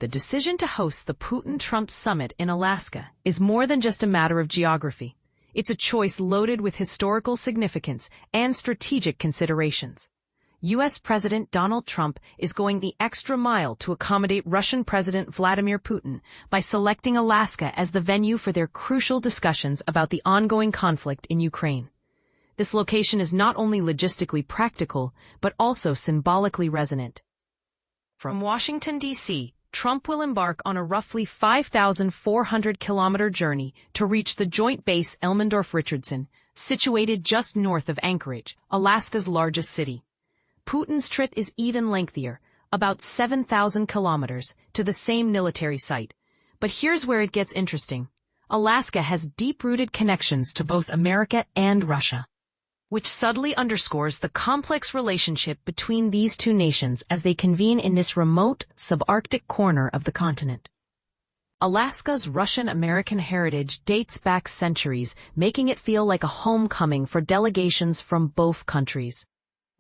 The decision to host the Putin-Trump summit in Alaska is more than just a matter of geography. It's a choice loaded with historical significance and strategic considerations. U.S. President Donald Trump is going the extra mile to accommodate Russian President Vladimir Putin by selecting Alaska as the venue for their crucial discussions about the ongoing conflict in Ukraine. This location is not only logistically practical, but also symbolically resonant. From Washington, D.C., Trump will embark on a roughly 5,400-kilometer journey to reach the joint base Elmendorf-Richardson, situated just north of Anchorage, Alaska's largest city. Putin's trip is even lengthier, about 7,000 kilometers, to the same military site. But here's where it gets interesting. Alaska has deep-rooted connections to both America and Russia, which subtly underscores the complex relationship between these two nations as they convene in this remote, subarctic corner of the continent. Alaska's Russian-American heritage dates back centuries, making it feel like a homecoming for delegations from both countries.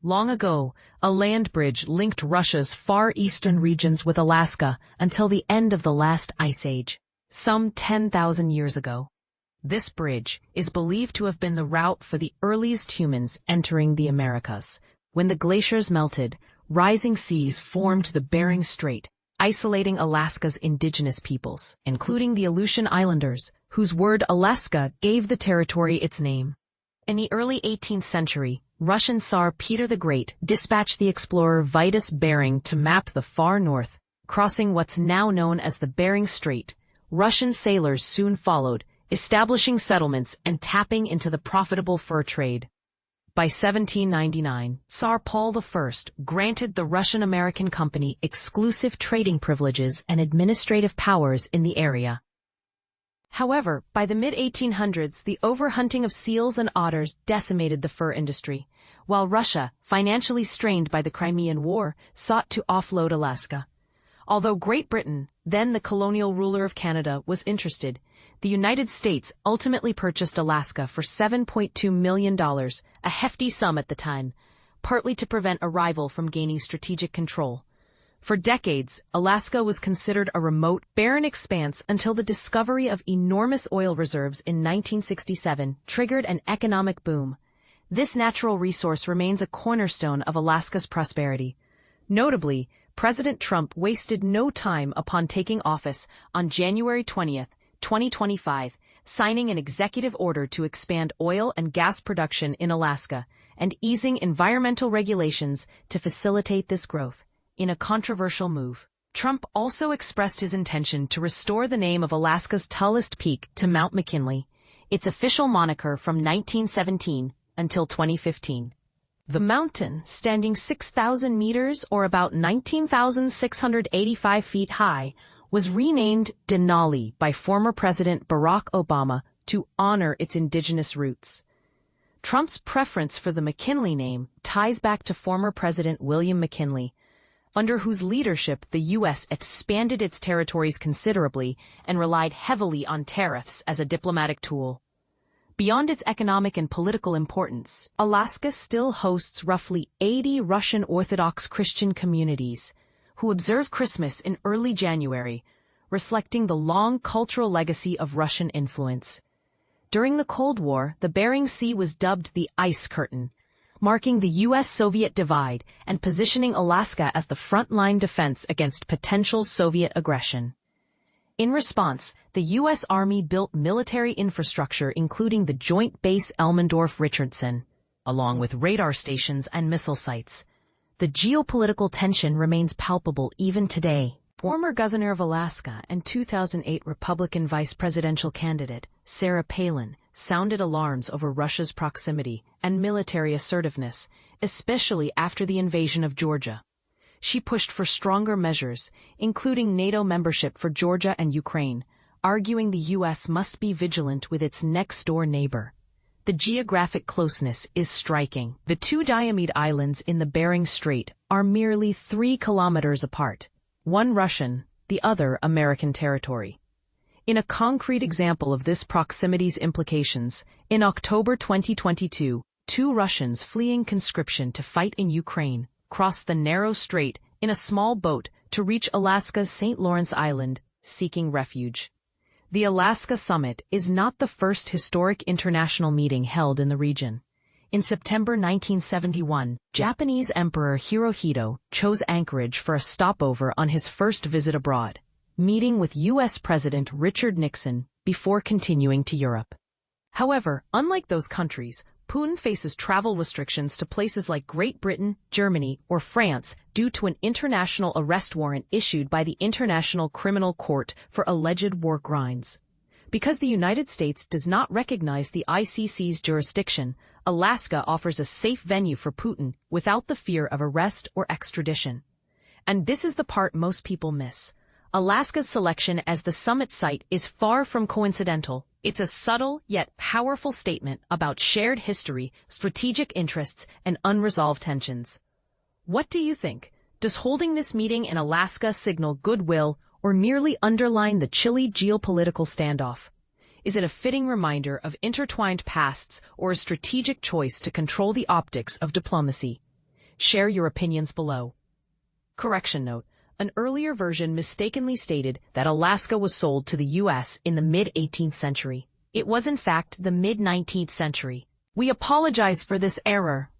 Long ago, a land bridge linked Russia's far eastern regions with Alaska until the end of the last ice age, some 10,000 years ago. This bridge is believed to have been the route for the earliest humans entering the Americas. When the glaciers melted, rising seas formed the Bering Strait, isolating Alaska's indigenous peoples, including the Aleutian Islanders, whose word Alaska gave the territory its name. In the early 18th century, Russian Tsar Peter the Great dispatched the explorer Vitus Bering to map the far north, crossing what's now known as the Bering Strait. Russian sailors soon followed, establishing settlements and tapping into the profitable fur trade. By 1799, Tsar Paul I granted the Russian-American Company exclusive trading privileges and administrative powers in the area. However, by the mid-1800s, the overhunting of seals and otters decimated the fur industry, while Russia, financially strained by the Crimean War, sought to offload Alaska. Although Great Britain, then the colonial ruler of Canada, was interested, the United States ultimately purchased Alaska for $7.2 million, a hefty sum at the time, partly to prevent a rival from gaining strategic control. For decades, Alaska was considered a remote, barren expanse until the discovery of enormous oil reserves in 1967 triggered an economic boom. This natural resource remains a cornerstone of Alaska's prosperity. Notably, President Trump wasted no time upon taking office on January 20, 2025, signing an executive order to expand oil and gas production in Alaska and easing environmental regulations to facilitate this growth. In a controversial move, Trump also expressed his intention to restore the name of Alaska's tallest peak to Mount McKinley, its official moniker from 1917 until 2015. The mountain, standing 6,000 meters or about 19,685 feet high, was renamed Denali by former President Barack Obama to honor its indigenous roots. Trump's preference for the McKinley name ties back to former President William McKinley, under whose leadership the U.S. expanded its territories considerably and relied heavily on tariffs as a diplomatic tool. Beyond its economic and political importance, Alaska still hosts roughly 80 Russian Orthodox Christian communities, who observe Christmas in early January, reflecting the long cultural legacy of Russian influence. During the Cold War, the Bering Sea was dubbed the Ice Curtain, marking the U.S.-Soviet divide and positioning Alaska as the frontline defense against potential Soviet aggression. In response, the U.S. Army built military infrastructure including the Joint Base Elmendorf-Richardson, along with radar stations and missile sites. The geopolitical tension remains palpable even today. Former governor of Alaska and 2008 Republican vice presidential candidate Sarah Palin sounded alarms over Russia's proximity and military assertiveness, especially after the invasion of Georgia. She pushed for stronger measures, including NATO membership for Georgia and Ukraine, arguing the U.S. must be vigilant with its next-door neighbor. The geographic closeness is striking. The two Diomede Islands in the Bering Strait are merely 3 kilometers apart, one Russian, the other American territory. In a concrete example of this proximity's implications, in October 2022, 2 Russians fleeing conscription to fight in Ukraine crossed the narrow strait in a small boat to reach Alaska's St. Lawrence Island, seeking refuge. The Alaska Summit is not the first historic international meeting held in the region. In September 1971, Japanese Emperor Hirohito chose Anchorage for a stopover on his first visit abroad, meeting with U.S. President Richard Nixon before continuing to Europe. However, unlike those countries, Putin faces travel restrictions to places like Great Britain, Germany, or France due to an international arrest warrant issued by the International Criminal Court for alleged war crimes. Because the United States does not recognize the ICC's jurisdiction, Alaska offers a safe venue for Putin without the fear of arrest or extradition. And this is the part most people miss. Alaska's selection as the summit site is far from coincidental. It's a subtle yet powerful statement about shared history, strategic interests, and unresolved tensions. What do you think? Does holding this meeting in Alaska signal goodwill or merely underline the chilly geopolitical standoff? Is it a fitting reminder of intertwined pasts or a strategic choice to control the optics of diplomacy? Share your opinions below. Correction note. An earlier version mistakenly stated that Alaska was sold to the U.S. in the mid-18th century. It was in fact the mid-19th century. We apologize for this error.